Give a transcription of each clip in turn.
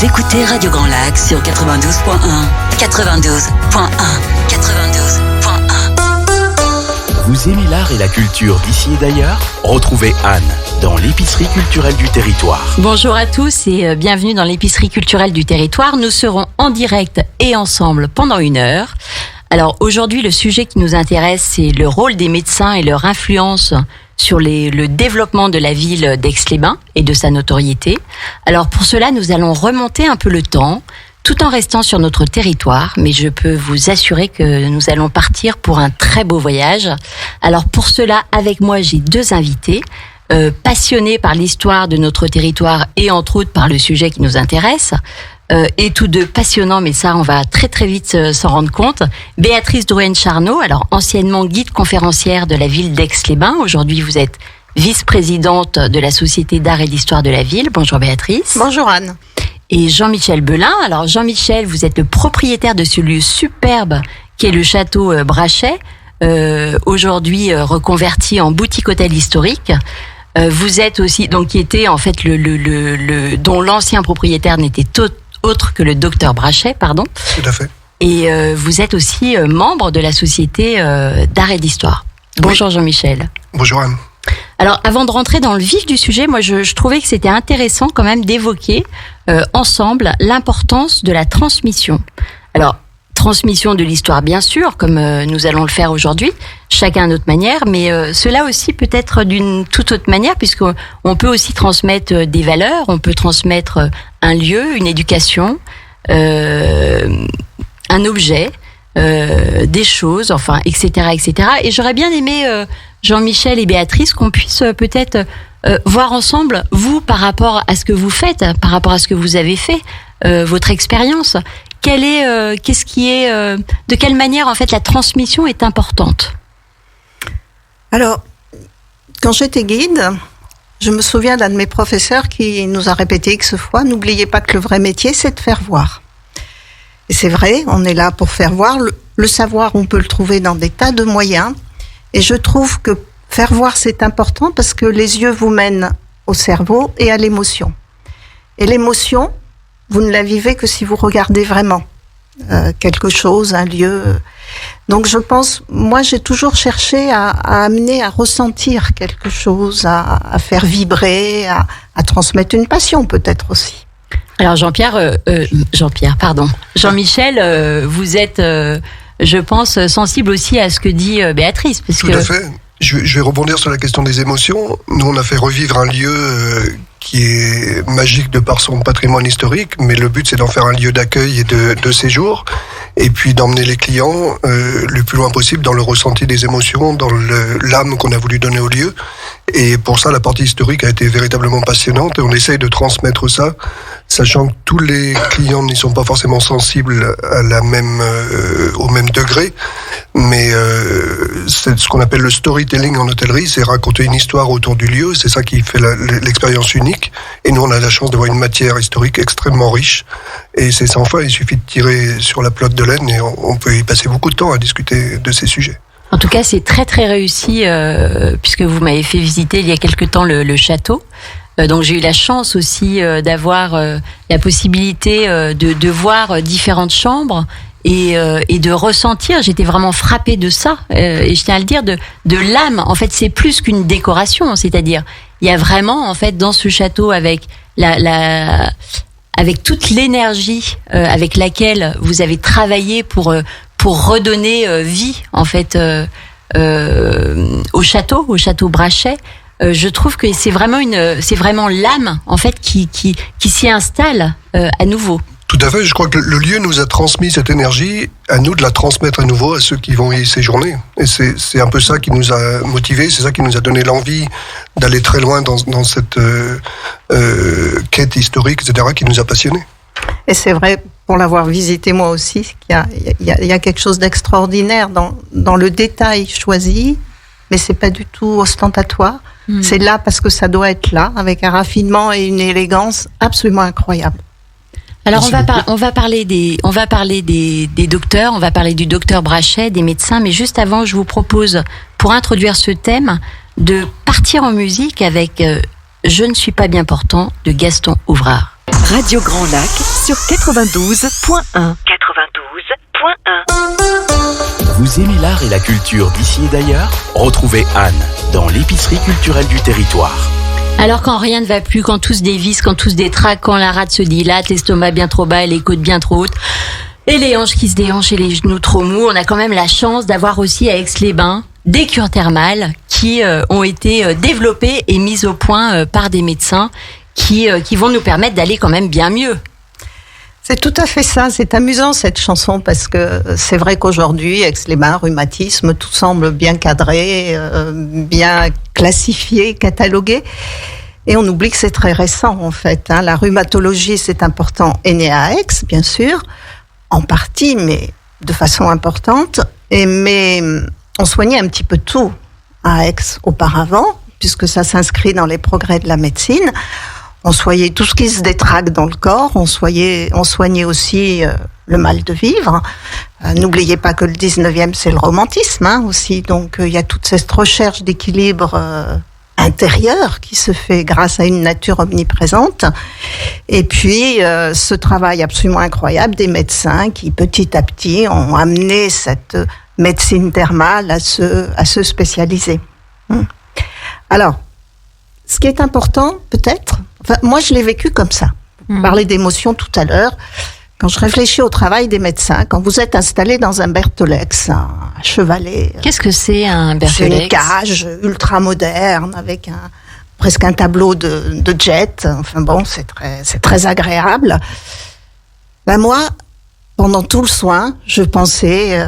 Vous écoutez Radio Grand Lac sur 92.1, 92.1, 92.1. Vous aimez l'art et la culture d'ici et d'ailleurs ? Retrouvez Anne dans l'épicerie culturelle du territoire. Bonjour à tous et bienvenue dans l'épicerie culturelle du territoire. Nous serons en direct et ensemble pendant 1 heure. Alors aujourd'hui, le sujet qui nous intéresse, c'est le rôle des médecins et leur influence sur le développement de la ville d'Aix-les-Bains et de sa notoriété. Alors pour cela, nous allons remonter un peu le temps, tout en restant sur notre territoire, mais je peux vous assurer que nous allons partir pour un très beau voyage. Alors pour cela, avec moi, j'ai 2 invités, passionnés par l'histoire de notre territoire et entre autres par le sujet qui nous intéresse, et tous 2 passionnants, mais ça on va très très vite s'en rendre compte. Béatrice Drouhen-Charnot, alors anciennement guide conférencière de la ville d'Aix-les-Bains, aujourd'hui vous êtes vice-présidente de la Société d'art et d'histoire de la ville. Bonjour Béatrice. Bonjour Anne. Et Jean-Michel Belin. Alors Jean-Michel, vous êtes le propriétaire de ce lieu superbe qui est le château Brachet, aujourd'hui reconverti en boutique hôtel historique. Vous êtes aussi, donc qui était en fait dont l'ancien propriétaire n'était autre que le docteur Brachet, pardon. Tout à fait. Et vous êtes aussi membre de la Société d'art et d'histoire. Bonjour oui. Jean-Michel. Bonjour Anne. Alors, avant de rentrer dans le vif du sujet, moi, je trouvais que c'était intéressant quand même d'évoquer ensemble l'importance de la transmission. Alors, transmission de l'histoire, bien sûr, comme nous allons le faire aujourd'hui, chacun à notre manière, mais cela aussi peut être d'une toute autre manière, puisqu'on peut aussi transmettre des valeurs, on peut transmettre un lieu, une éducation, un objet, des choses, enfin, etc., etc. Et j'aurais bien aimé, Jean-Michel et Béatrice, qu'on puisse peut-être voir ensemble, vous, par rapport à ce que vous faites, par rapport à ce que vous avez fait, votre expérience. De quelle manière, en fait, la transmission est importante ? Alors, quand j'étais guide, je me souviens d'un de mes professeurs qui nous a répété X fois, n'oubliez pas que le vrai métier, c'est de faire voir. Et c'est vrai, on est là pour faire voir. Le savoir, on peut le trouver dans des tas de moyens. Et je trouve que faire voir, c'est important parce que les yeux vous mènent au cerveau et à l'émotion. Et l'émotion, vous ne la vivez que si vous regardez vraiment quelque chose, un lieu. Donc je pense, moi j'ai toujours cherché à amener à ressentir quelque chose, à faire vibrer, à transmettre une passion peut-être aussi. Alors Jean-Michel, vous êtes, je pense, sensible aussi à ce que dit Béatrice. Parce Tout à fait. Je vais rebondir sur la question des émotions. Nous, on a fait revivre un lieu qui est magique de par son patrimoine historique, mais le but, c'est d'en faire un lieu d'accueil et de séjour, et puis d'emmener les clients le plus loin possible dans le ressenti des émotions, dans l'âme qu'on a voulu donner au lieu. Et pour ça, la partie historique a été véritablement passionnante, et on essaye de transmettre ça, sachant que tous les clients n'y sont pas forcément sensibles à au même degré, mais c'est ce qu'on appelle le storytelling en hôtellerie, c'est raconter une histoire autour du lieu, c'est ça qui fait l'expérience unique, et nous on a la chance d'avoir une matière historique extrêmement riche, et c'est sans fin, il suffit de tirer sur la pelote de laine, et on peut y passer beaucoup de temps à discuter de ces sujets. En tout cas, c'est très très réussi, puisque vous m'avez fait visiter il y a quelque temps le château. Donc j'ai eu la chance aussi d'avoir la possibilité de voir différentes chambres et de ressentir. J'étais vraiment frappée de ça, et je tiens à le dire, de l'âme. En fait, c'est plus qu'une décoration, c'est-à-dire il y a vraiment en fait dans ce château avec avec toute l'énergie avec laquelle vous avez travaillé pour redonner vie en fait au château Brachet. Je trouve que c'est vraiment l'âme en fait qui s'y installe à nouveau. Tout à fait, je crois que le lieu nous a transmis cette énergie, à nous de la transmettre à nouveau à ceux qui vont y séjourner. Et c'est un peu ça qui nous a motivés, c'est ça qui nous a donné l'envie d'aller très loin dans cette quête historique, etc., qui nous a passionnés. Et c'est vrai, pour l'avoir visité moi aussi, qu'il y a quelque chose d'extraordinaire dans le détail choisi, mais c'est pas du tout ostentatoire. C'est là parce que ça doit être là, avec un raffinement et une élégance absolument incroyable. Alors on va parler des docteurs, on va parler du docteur Brachet, des médecins, mais juste avant, je vous propose, pour introduire ce thème, de partir en musique avec Je ne suis pas bien portant de Gaston Ouvrard. Radio Grand Lac, sur 92.1. 92.1. Vous aimez l'art et la culture d'ici et d'ailleurs? Retrouvez Anne dans l'épicerie culturelle du territoire. Alors quand rien ne va plus, quand tous dévissent, quand tous détraquent, quand la rate se dilate, l'estomac bien trop bas et les côtes bien trop hautes, et les hanches qui se déhanchent et les genoux trop mous, on a quand même la chance d'avoir aussi à Aix-les-Bains des cures thermales qui ont été développées et mises au point par des médecins qui vont nous permettre d'aller quand même bien mieux. C'est tout à fait ça. C'est amusant cette chanson parce que c'est vrai qu'aujourd'hui, Aix-les-Bains, rhumatisme, tout semble bien cadré, bien classifié, catalogué. Et on oublie que c'est très récent en fait. La rhumatologie, c'est important, est née à Aix, bien sûr, en partie, mais de façon importante. Mais on soignait un petit peu tout à Aix auparavant, puisque ça s'inscrit dans les progrès de la médecine. On soignait tout ce qui se détraque dans le corps, on soignait aussi le mal de vivre. N'oubliez pas que le 19e, c'est le romantisme aussi. Donc, il y a toute cette recherche d'équilibre intérieur qui se fait grâce à une nature omniprésente. Et puis, ce travail absolument incroyable des médecins qui, petit à petit, ont amené cette médecine thermale à se spécialiser. Alors, ce qui est important, peut-être, moi je l'ai vécu comme ça. On parlait d'émotions tout à l'heure. Quand je réfléchis au travail des médecins, quand vous êtes installé dans un Bertolex, un chevalet. Qu'est-ce que c'est un Bertolex? C'est une cage ultra moderne avec presque un tableau de jet. Enfin bon, c'est très agréable. Moi, pendant tout le soin, je pensais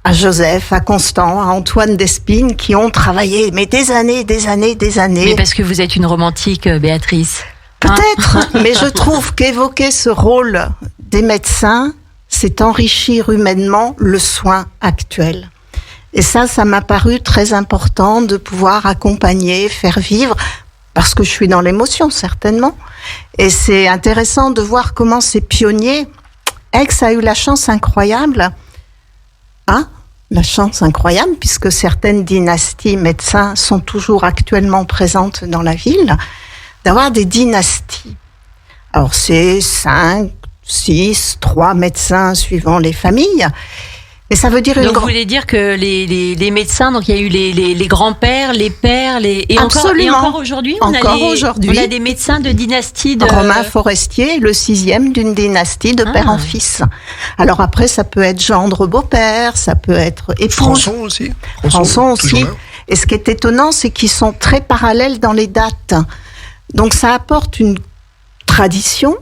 à Joseph, à Constant, à Antoine d'Espine, qui ont travaillé, mais des années. Mais parce que vous êtes une romantique, Béatrice. Peut-être, mais je trouve qu'évoquer ce rôle des médecins, c'est enrichir humainement le soin actuel. Et ça m'a paru très important de pouvoir accompagner, faire vivre, parce que je suis dans l'émotion, certainement. Et c'est intéressant de voir comment ces pionniers, Aix a eu la chance incroyable, puisque certaines dynasties médecins sont toujours actuellement présentes dans la ville, d'avoir des dynasties. Alors c'est 5, 6, 3 médecins suivant les familles. Et ça veut dire donc vous voulez dire que les médecins, donc il y a eu les grands-pères, les pères, et encore aujourd'hui, on a des médecins de dynastie de Romain Forestier, le 6e d'une dynastie de père en fils. Alors après, ça peut être gendre beau-père, ça peut être époux. Françon aussi. Françon aussi. Et ce qui est étonnant, c'est qu'ils sont très parallèles dans les dates. Donc ça apporte une tradition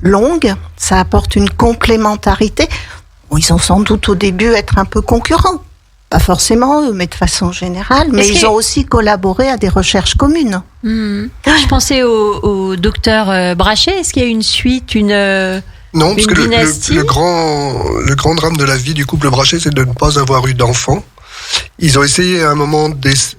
longue, ça apporte une complémentarité. Ils ont sans doute au début être un peu concurrents. Pas forcément eux, mais de façon générale. Mais ils ont aussi collaboré à des recherches communes. Je pensais au docteur Brachet. Est-ce qu'il y a une suite, non, parce que le grand drame de la vie du couple Brachet, c'est de ne pas avoir eu d'enfants. Ils ont essayé à un moment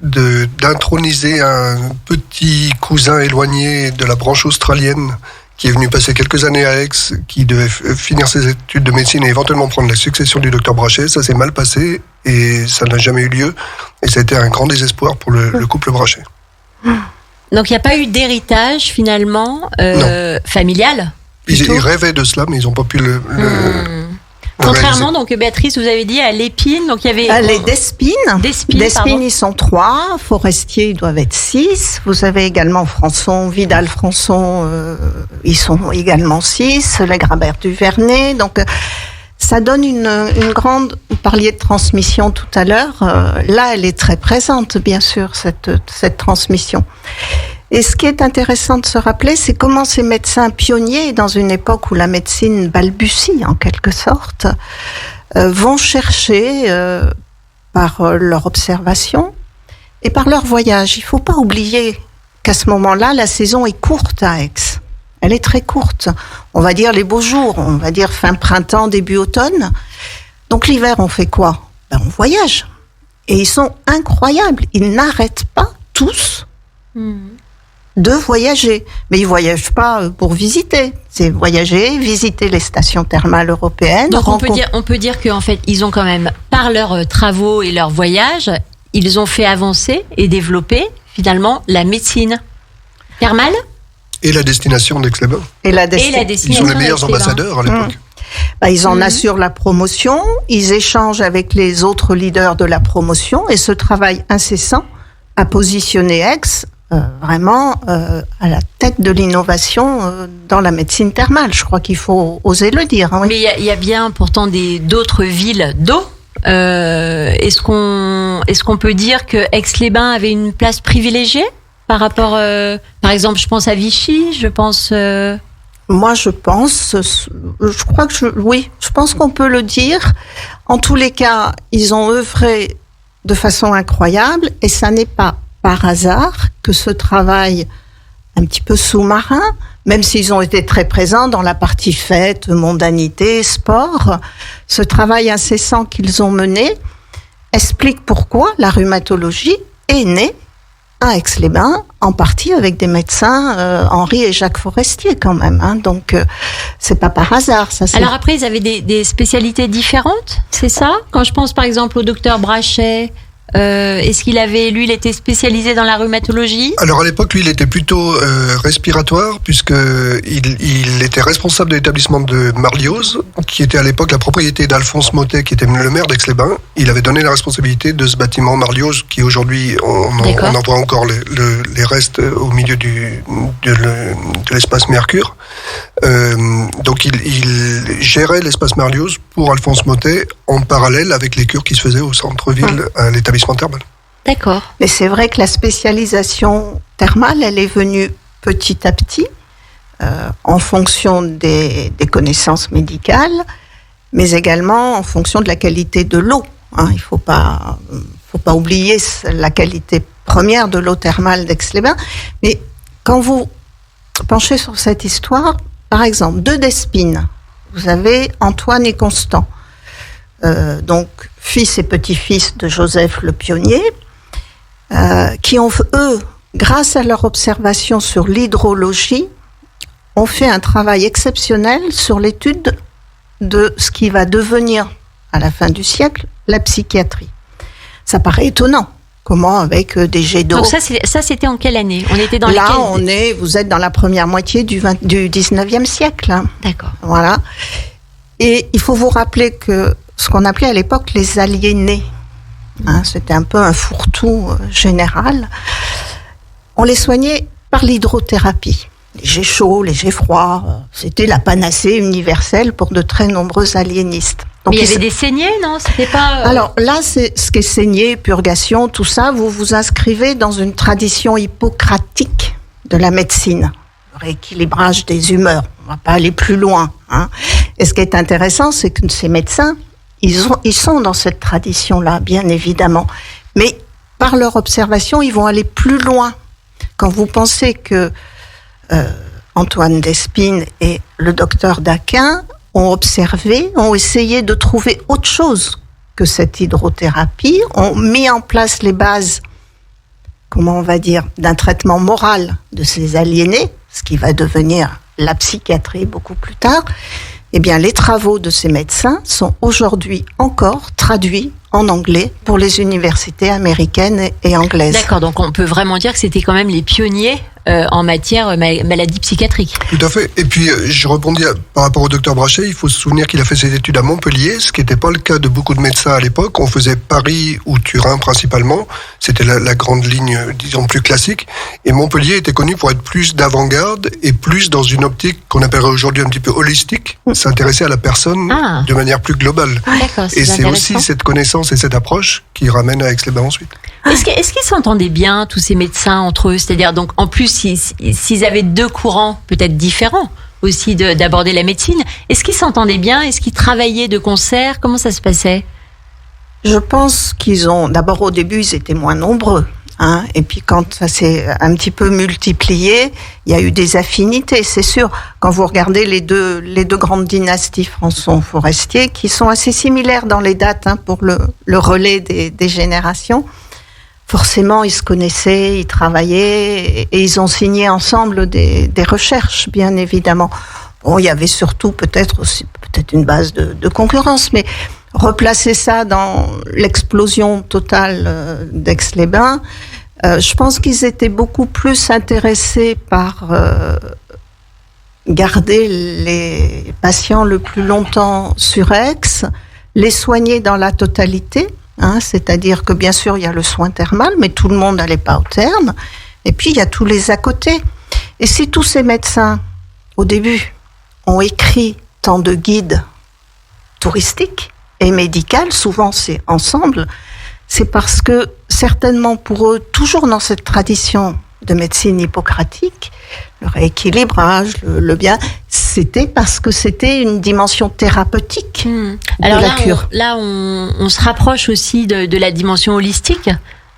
d'introniser un petit cousin éloigné de la branche australienne qui est venu passer quelques années à Aix, qui devait finir ses études de médecine et éventuellement prendre la succession du docteur Brachet. Ça s'est mal passé et ça n'a jamais eu lieu. Et ça a été un grand désespoir pour le couple Brachet. Donc il n'y a pas eu d'héritage finalement familial? Ils rêvaient de cela, mais ils n'ont pas pu le Contrairement, donc Béatrice, vous avez dit à l'Épine, donc il y avait les d'Espine, ils sont 3, Forestier, ils doivent être 6. Vous avez également Françon, Vidal-Françon, ils sont également 6. Les Grabert du Vernet, donc ça donne une grande. Vous parliez de transmission tout à l'heure. Là, elle est très présente, bien sûr, cette transmission. Et ce qui est intéressant de se rappeler, c'est comment ces médecins pionniers, dans une époque où la médecine balbutie en quelque sorte, vont chercher par leur observation et par leur voyage. Il ne faut pas oublier qu'à ce moment-là, la saison est courte à Aix. Elle est très courte. On va dire les beaux jours, on va dire fin printemps, début automne. Donc l'hiver, on fait quoi? On voyage. Et ils sont incroyables. Ils n'arrêtent pas tous de voyager. Mais ils voyagent pas pour visiter. C'est voyager, visiter les stations thermales européennes. Donc on peut dire qu'en fait, ils ont quand même, par leurs travaux et leurs voyages, ils ont fait avancer et développer finalement la médecine thermale. Et la destination d'Aix-les-Bains. Et la destination Ils sont les meilleurs d'Aix-les-Bains. ambassadeurs à l'époque. Ils en assurent la promotion, ils échangent avec les autres leaders de la promotion et ce travail incessant a positionné Aix vraiment à la tête de l'innovation dans la médecine thermale. Je crois qu'il faut oser le dire. Oui. Mais il y a bien pourtant d'autres villes d'eau. Est-ce qu'on peut dire que Aix-les-Bains avait une place privilégiée par rapport, par exemple, je pense à Vichy, je pense. Moi, je pense qu'on peut le dire. En tous les cas, ils ont œuvré de façon incroyable et ça n'est pas par hasard que ce travail un petit peu sous-marin, même s'ils ont été très présents dans la partie fête, mondanité, sport, ce travail incessant qu'ils ont mené explique pourquoi la rhumatologie est née à Aix-les-Bains, en partie avec des médecins Henri et Jacques Forestier quand même. Donc c'est pas par hasard. Ça. Alors après, ils avaient des spécialités différentes, c'est ça ? Quand je pense par exemple au docteur Brachet, est-ce qu'il il était spécialisé dans la rhumatologie ? Alors à l'époque, lui, il était plutôt respiratoire, puisque il était responsable de l'établissement de Marlioz, qui était à l'époque la propriété d'Alphonse Mottet, qui était le maire d'Aix-les-Bains. Il avait donné la responsabilité de ce bâtiment Marlioz, qui aujourd'hui, on en voit encore les restes au milieu de l'espace Mercure. Donc il gérait l'espace Marlioz pour Alphonse Mottet en parallèle avec les cures qui se faisaient au centre-ville à l'établissement thermal. D'accord. Mais c'est vrai que la spécialisation thermale, elle est venue petit à petit en fonction des connaissances médicales, mais également en fonction de la qualité de l'eau. Il faut pas oublier la qualité première de l'eau thermale d'Aix-les-Bains. Mais quand vous penchez sur cette histoire, par exemple, deux d'Espines, vous avez Antoine et Constant, donc fils et petits-fils de Joseph le pionnier, qui ont, eux, grâce à leur observation sur l'hydrologie, ont fait un travail exceptionnel sur l'étude de ce qui va devenir, à la fin du siècle, la psychiatrie. Ça paraît étonnant. Comment avec des jets d'eau. Donc ça c'était en quelle année ? On était dans vous êtes dans la première moitié du 19e siècle. D'accord. Voilà. Et il faut vous rappeler que ce qu'on appelait à l'époque les aliénés, c'était un peu un fourre-tout général, on les soignait par l'hydrothérapie. Les jets chauds, les jets froids, c'était la panacée universelle pour de très nombreux aliénistes. Donc, mais il y avait des saignées, non ? C'était pas. Alors là, c'est ce qui est saignée, purgation, tout ça. Vous vous inscrivez dans une tradition hippocratique de la médecine, rééquilibrage des humeurs. On va pas aller plus loin. Et ce qui est intéressant, c'est que ces médecins, ils sont dans cette tradition-là, bien évidemment, mais par leur observation, ils vont aller plus loin. Quand vous pensez que Antoine d'Espines et le docteur Daquin ont observé, ont essayé de trouver autre chose que cette hydrothérapie, ont mis en place les bases, comment on va dire, d'un traitement moral de ces aliénés, ce qui va devenir la psychiatrie beaucoup plus tard. Eh bien, les travaux de ces médecins sont aujourd'hui encore traduits en anglais pour les universités américaines et anglaises. D'accord, donc on peut vraiment dire que c'était quand même les pionniers en matière maladie psychiatrique. Tout à fait. Et puis, je rebondis par rapport au docteur Brachet. Il faut se souvenir qu'il a fait ses études à Montpellier, ce qui n'était pas le cas de beaucoup de médecins à l'époque. On faisait Paris ou Turin principalement. C'était la grande ligne, disons, plus classique. Et Montpellier était connu pour être plus d'avant-garde et plus dans une optique qu'on appellerait aujourd'hui un petit peu holistique, s'intéresser à la personne de manière plus globale. D'accord, et c'est aussi cette connaissance et cette approche qui ramène à Aix-les-Bains ensuite. Est-ce qu'ils s'entendaient bien, tous ces médecins, entre eux ? C'est-à-dire, donc, en plus, s'ils avaient deux courants peut-être différents aussi d'aborder la médecine, est-ce qu'ils s'entendaient bien ? Est-ce qu'ils travaillaient de concert ? Comment ça se passait ? Je pense d'abord au début, ils étaient moins nombreux. Et puis quand ça s'est un petit peu multiplié, il y a eu des affinités, c'est sûr. Quand vous regardez les deux grandes dynasties Françon-Forestier, qui sont assez similaires dans les dates pour le relais des générations, forcément, ils se connaissaient, ils travaillaient et ils ont signé ensemble des recherches, bien évidemment. Bon, il y avait surtout peut-être une base de concurrence, mais replacer ça dans l'explosion totale d'Aix-les-Bains, Je pense qu'ils étaient beaucoup plus intéressés par garder les patients le plus longtemps sur Aix, les soigner dans la totalité, c'est-à-dire que bien sûr il y a le soin thermal, mais tout le monde n'allait pas au terme, et puis il y a tous les à côté. Et si tous ces médecins, au début, ont écrit tant de guides touristiques et médicaux, souvent c'est ensemble, c'est parce que certainement pour eux, toujours dans cette tradition de médecine hippocratique, le rééquilibrage, le bien, c'était parce que c'était une dimension thérapeutique Alors de la là, cure. on se rapproche aussi de la dimension holistique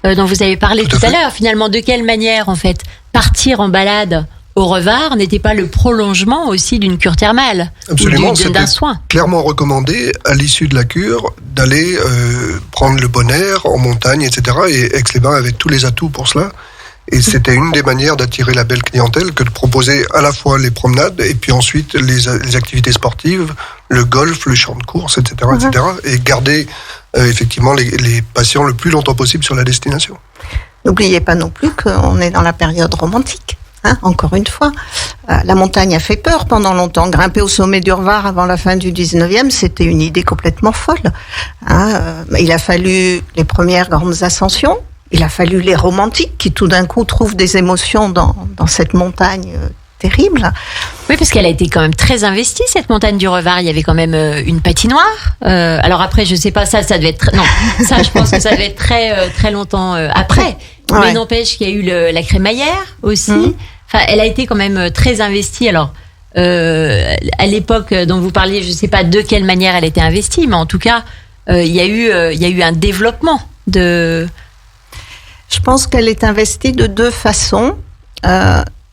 dont vous avez parlé tout à l'heure. Finalement, de quelle manière, en fait, partir en balade au Revard n'était pas le prolongement aussi d'une cure thermale, Absolument, ou d'un soin. clairement recommandé à l'issue de la cure d'aller prendre le bon air en montagne, etc. Et Aix-les-Bains avait tous les atouts pour cela. Et c'était une des manières d'attirer la belle clientèle que de proposer à la fois les promenades et puis ensuite les activités sportives, le golf, le champ de course, etc. etc. Et garder effectivement les patients le plus longtemps possible sur la destination. N'oubliez pas non plus qu'on est dans la période romantique. Encore une fois, la montagne a fait peur pendant longtemps. Grimper au sommet du Revard avant la fin du 19e, c'était une idée complètement folle. Il a fallu les premières grandes ascensions, il a fallu les romantiques qui tout d'un coup trouvent des émotions dans cette montagne terrible. Oui, parce qu'elle a été quand même très investie, cette montagne du Revard. Il y avait quand même une patinoire. Alors après, je sais pas, ça devait être... Non, ça, je pense que ça devait être très longtemps après. Ouais. Mais n'empêche qu'il y a eu la crémaillère aussi. Enfin, elle a été quand même très investie. Alors, à l'époque dont vous parliez, je ne sais pas de quelle manière elle était investie, mais en tout cas, il y a eu un développement de... Je pense qu'elle est investie de deux façons.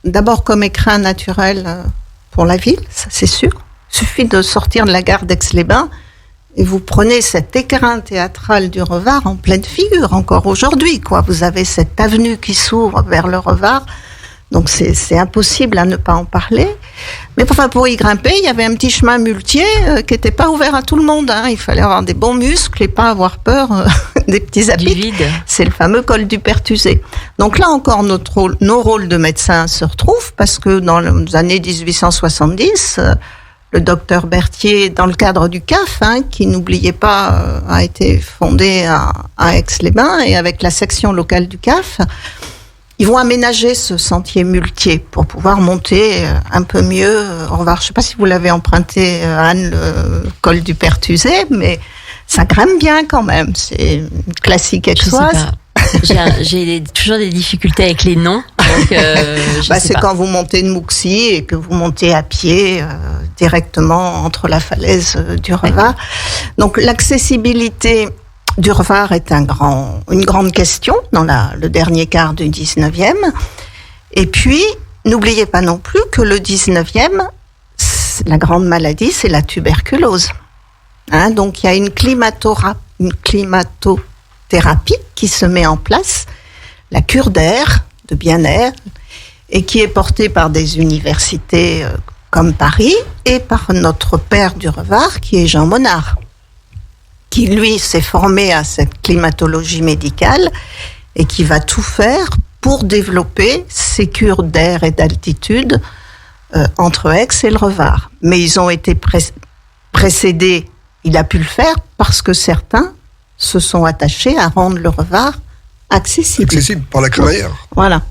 D'abord comme écrin naturel pour la ville, ça c'est sûr. Il suffit de sortir de la gare d'Aix-les-Bains et vous prenez cet écrin théâtral du Revard en pleine figure, encore aujourd'hui, quoi. Vous avez cette avenue qui s'ouvre vers le Revard. Donc c'est impossible à ne pas en parler. Mais enfin, pour y grimper, il y avait un petit chemin muletier qui n'était pas ouvert à tout le monde. Il fallait avoir des bons muscles et pas avoir peur des petits du habits. vide. C'est le fameux col du Perthusé. Donc là encore, nos rôles de médecins se retrouvent parce que dans les années 1870, le docteur Berthier, dans le cadre du CAF, qui n'oubliez pas, a été fondé à Aix-les-Bains et avec la section locale du CAF, ils vont aménager ce sentier muletier pour pouvoir monter un peu mieux au Revard. Je ne sais pas si vous l'avez emprunté, Anne, le col du Perthusé, mais ça grimpe bien quand même. C'est une classique aixoise. J'ai toujours des difficultés avec les noms. Donc, c'est quand vous montez de Mouxy et que vous montez à pied directement entre la falaise du Revard. Donc l'accessibilité du Revard est une grande question dans le dernier quart du 19e. Et puis, n'oubliez pas non plus que le 19e, la grande maladie, c'est la tuberculose. Donc, il y a une climatothérapie qui se met en place, la cure d'air, de bien-être, et qui est portée par des universités comme Paris et par notre père du Revard, qui est Jean Monard, qui, lui, s'est formé à cette climatologie médicale et qui va tout faire pour développer ces cures d'air et d'altitude entre Aix et le Revard. Mais ils ont été précédés, il a pu le faire parce que certains se sont attachés à rendre le Revard accessible. Accessible par la crémaillère. Voilà.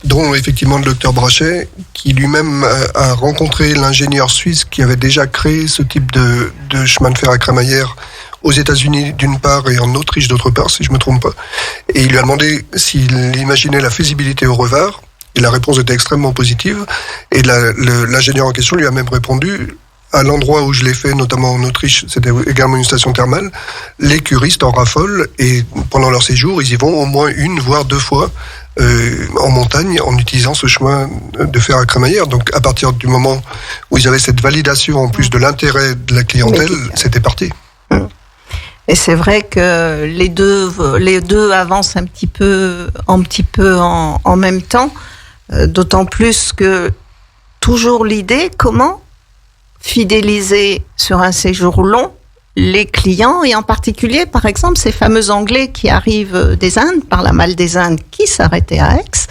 Dont effectivement le docteur Brachet, qui lui-même a rencontré l'ingénieur suisse qui avait déjà créé ce type de chemin de fer à crémaillère aux États-Unis d'une part et en Autriche d'autre part, si je me trompe pas. Et il lui a demandé s'il imaginait la faisabilité au Revard. Et la réponse était extrêmement positive. Et l'ingénieur en question lui a même répondu, à l'endroit où je l'ai fait, notamment en Autriche, c'était également une station thermale, les curistes en raffolent et pendant leur séjour, ils y vont au moins une, voire deux fois en montagne en utilisant ce chemin de fer à crémaillère. Donc à partir du moment où ils avaient cette validation en plus de l'intérêt de la clientèle, c'était parti. Et c'est vrai que les deux avancent un petit peu en même temps, d'autant plus que toujours l'idée, comment fidéliser sur un séjour long les clients, et en particulier, par exemple, ces fameux Anglais qui arrivent des Indes, par la Malle des Indes, qui s'arrêtaient à Aix,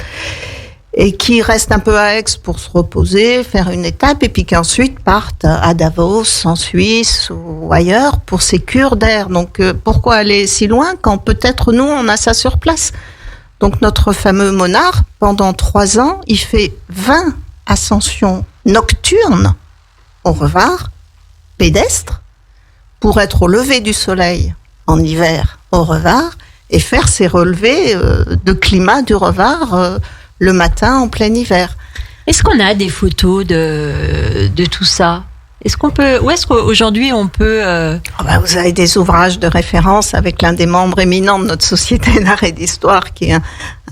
et qui restent un peu à Aix pour se reposer, faire une étape, et puis qui ensuite partent à Davos, en Suisse ou ailleurs, pour ces cures d'air. Donc, pourquoi aller si loin quand peut-être nous, on a ça sur place? Donc, notre fameux Monarque, pendant 3 ans, il fait 20 ascensions nocturnes au Revard, pédestres, pour être au lever du soleil en hiver au Revard, et faire ses relevés de climat du Revard le matin en plein hiver. Est-ce qu'on a des photos de tout ça? Où est-ce qu'aujourd'hui on peut... Vous avez des ouvrages de référence avec l'un des membres éminents de notre société d'art et d'histoire, qui est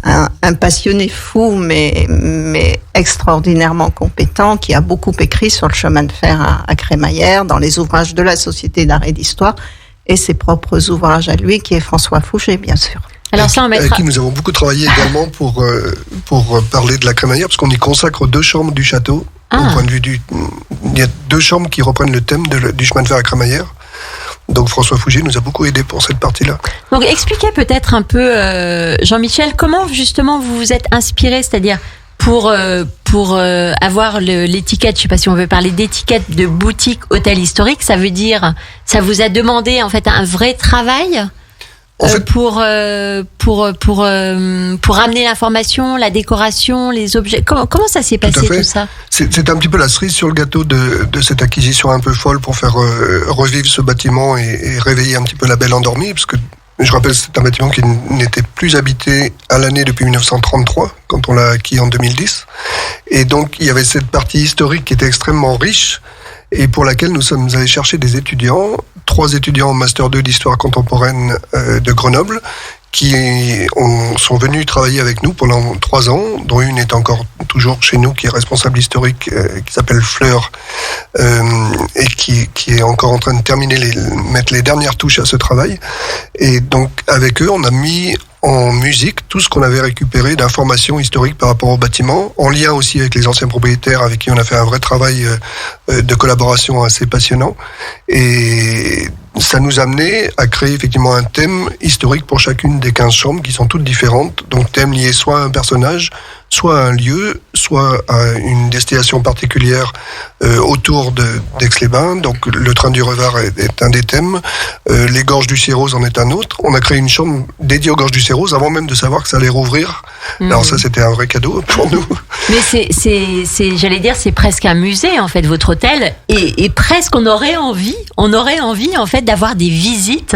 un passionné fou, mais extraordinairement compétent, qui a beaucoup écrit sur le chemin de fer à Crémaillère, dans les ouvrages de la société d'art et d'histoire, et ses propres ouvrages à lui, qui est François Fouché, bien sûr. Alors ça, avec qui nous avons beaucoup travaillé également pour parler de la Crémaillère, parce qu'on y consacre 2 chambres du château. Au point de vue il y a 2 chambres qui reprennent le thème du chemin de fer à Crémaillère. Donc François Fouché nous a beaucoup aidé pour cette partie-là. Donc expliquez peut-être un peu, Jean-Michel, comment justement vous vous êtes inspiré, c'est-à-dire pour avoir l'étiquette, je sais pas si on veut parler d'étiquette de boutique hôtel historique, ça veut dire, ça vous a demandé en fait un vrai travail en fait, pour amener l'information, la décoration, les objets. Comment ça s'est passé tout ça? C'est un petit peu la cerise sur le gâteau de cette acquisition un peu folle pour faire revivre ce bâtiment et réveiller un petit peu la belle endormie, parce que je rappelle, c'est un bâtiment qui n'était plus habité à l'année depuis 1933, quand on l'a acquis en 2010. Et donc, il y avait cette partie historique qui était extrêmement riche, et pour laquelle nous sommes allés chercher des étudiants, 3 étudiants en Master 2 d'Histoire contemporaine de Grenoble, qui sont venus travailler avec nous pendant 3 ans, dont une est encore toujours chez nous, qui est responsable historique, qui s'appelle Fleur, et qui est encore en train de mettre les dernières touches à ce travail. Et donc, avec eux, on a mis en musique tout ce qu'on avait récupéré d'informations historiques par rapport au bâtiment, en lien aussi avec les anciens propriétaires avec qui on a fait un vrai travail de collaboration assez passionnant. Et ça nous a amené à créer effectivement un thème historique pour chacune des 15 chambres, qui sont toutes différentes. Donc thème lié soit à un personnage, soit à un lieu, soit à une destination particulière autour d'Aix-les-Bains. Donc le train du Revard est un des thèmes, les gorges du Cérose en est un autre. On a créé une chambre dédiée aux gorges du Cérose avant même de savoir que ça allait rouvrir. Alors ça, c'était un vrai cadeau pour nous. Mais j'allais dire, c'est presque un musée en fait, votre hôtel, et presque on aurait envie en fait d'avoir des visites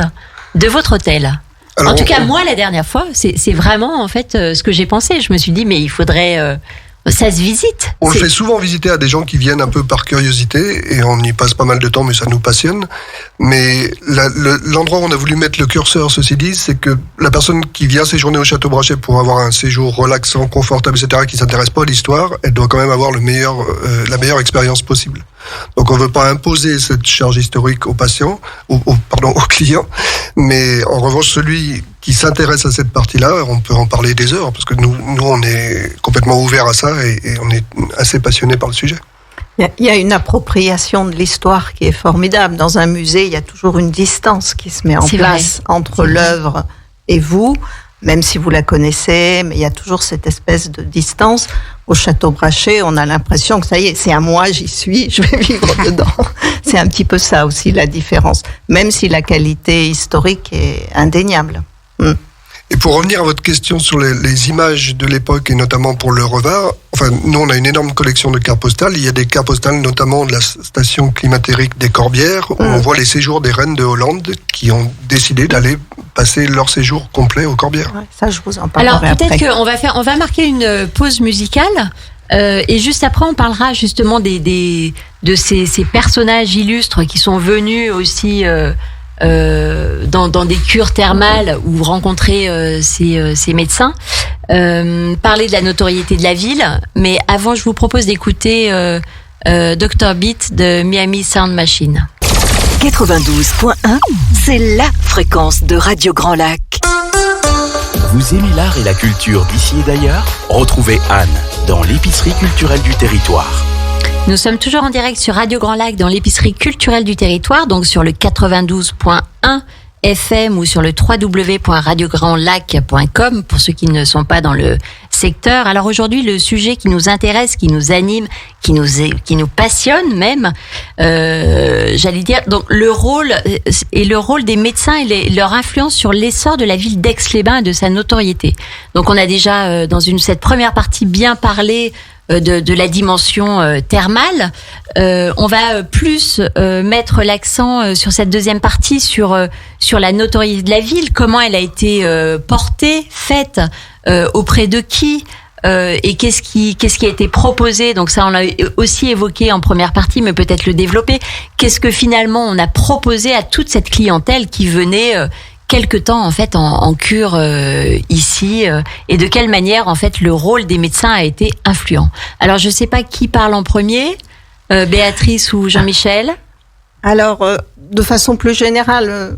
de votre hôtel. Alors, en tout cas, moi, la dernière fois, c'est vraiment en fait ce que j'ai pensé. Je me suis dit, mais il faudrait... ça se visite. On le fait souvent visiter à des gens qui viennent un peu par curiosité, et on y passe pas mal de temps, mais ça nous passionne. Mais l'endroit où on a voulu mettre le curseur, ceci dit, c'est que la personne qui vient séjourner au Château Brachet pour avoir un séjour relaxant, confortable, etc., qui s'intéresse pas à l'histoire, elle doit quand même avoir la meilleure expérience possible. Donc on veut pas imposer cette charge historique aux patients, aux clients, mais en revanche, celui qui s'intéresse à cette partie-là, on peut en parler des heures, parce que nous on est complètement ouverts à ça, et on est assez passionnés par le sujet. Il y a une appropriation de l'histoire qui est formidable. Dans un musée, il y a toujours une distance qui se met en place entre l'œuvre et vous, même si vous la connaissez, mais il y a toujours cette espèce de distance. Au Château Brachet, on a l'impression que ça y est, c'est à moi, j'y suis, je vais vivre dedans. C'est un petit peu ça aussi la différence, même si la qualité historique est indéniable. Et pour revenir à votre question sur les images de l'époque, et notamment pour le Revard, enfin, nous, on a une énorme collection de cartes postales. Il y a des cartes postales, notamment de la station climatérique des Corbières, où on voit les séjours des reines de Hollande qui ont décidé d'aller passer leur séjour complet aux Corbières. Ouais, ça, je vous en parlerai après. Alors, peut-être après. on va marquer une pause musicale, et juste après, on parlera justement de ces personnages illustres qui sont venus aussi... dans des cures thermales où vous rencontrez ces médecins, parler de la notoriété de la ville. Mais avant, je vous propose d'écouter Dr Beat de Miami Sound Machine. 92.1, c'est la fréquence de Radio Grand Lac. Vous aimez l'art et la culture d'ici et d'ailleurs? Retrouvez Anne dans l'épicerie culturelle du territoire. Nous sommes toujours en direct sur Radio Grand Lac dans l'épicerie culturelle du territoire, donc sur le 92.1 FM ou sur le www.radiograndlac.com pour ceux qui ne sont pas dans le secteur. Alors aujourd'hui, le sujet qui nous intéresse, qui nous anime, qui nous passionne même, j'allais dire, donc le rôle des médecins et leur influence sur l'essor de la ville d'Aix-les-Bains et de sa notoriété. Donc on a déjà dans cette première partie bien parlé de la dimension thermale. On va plus mettre l'accent sur cette deuxième partie sur la notoriété de la ville, comment elle a été portée, faite, auprès de qui, et qu'est-ce qui a été proposé. Donc ça, on l'a aussi évoqué en première partie, mais peut-être le développer. Qu'est-ce que finalement on a proposé à toute cette clientèle qui venait quelque temps en fait en cure ici, et de quelle manière en fait le rôle des médecins a été influent. Alors je sais pas qui parle en premier, Béatrice ou Jean-Michel. Alors de façon plus générale,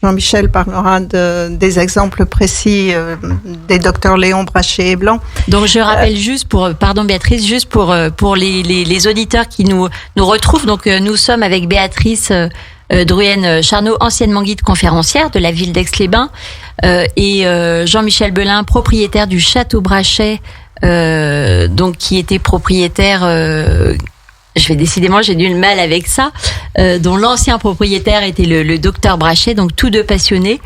Jean-Michel parlera des exemples précis des docteurs Léon Brachet et Blanc. Donc je rappelle juste pardon Béatrice, juste pour les auditeurs qui nous retrouvent. Donc nous sommes avec Béatrice Druyen Charnot, anciennement guide conférencière de la ville d'Aix-les-Bains, et Jean-Michel Belin, propriétaire du Château Brachet, donc qui était propriétaire, j'ai du mal avec ça, dont l'ancien propriétaire était le docteur Brachet, donc tous deux passionnés,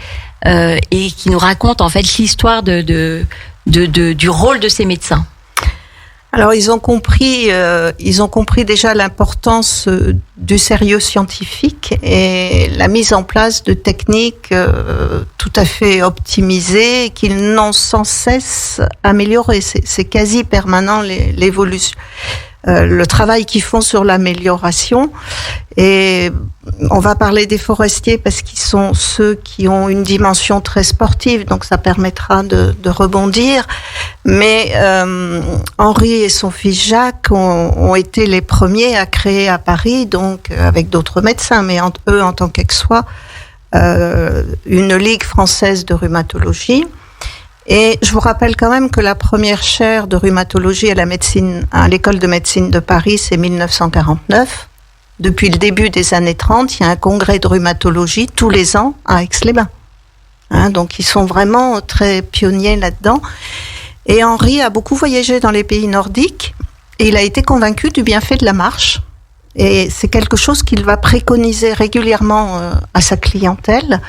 et qui nous racontent en fait l'histoire du rôle de ces médecins. Alors ils ont compris déjà l'importance du sérieux scientifique et la mise en place de techniques tout à fait optimisées qu'ils n'ont sans cesse améliorées. C'est quasi permanent l'évolution. Le travail qu'ils font sur l'amélioration. Et on va parler des forestiers parce qu'ils sont ceux qui ont une dimension très sportive, donc ça permettra de rebondir. Mais Henri et son fils Jacques ont été les premiers à créer à Paris, donc avec d'autres médecins, mais eux en tant qu'Aixois, une ligue française de rhumatologie. Et je vous rappelle quand même que la première chaire de rhumatologie à l'école de médecine de Paris, c'est 1949. Depuis le début des années 30, il y a un congrès de rhumatologie tous les ans à Aix-les-Bains. Donc ils sont vraiment très pionniers là-dedans. Et Henri a beaucoup voyagé dans les pays nordiques et il a été convaincu du bienfait de la marche. Et c'est quelque chose qu'il va préconiser régulièrement à sa clientèle.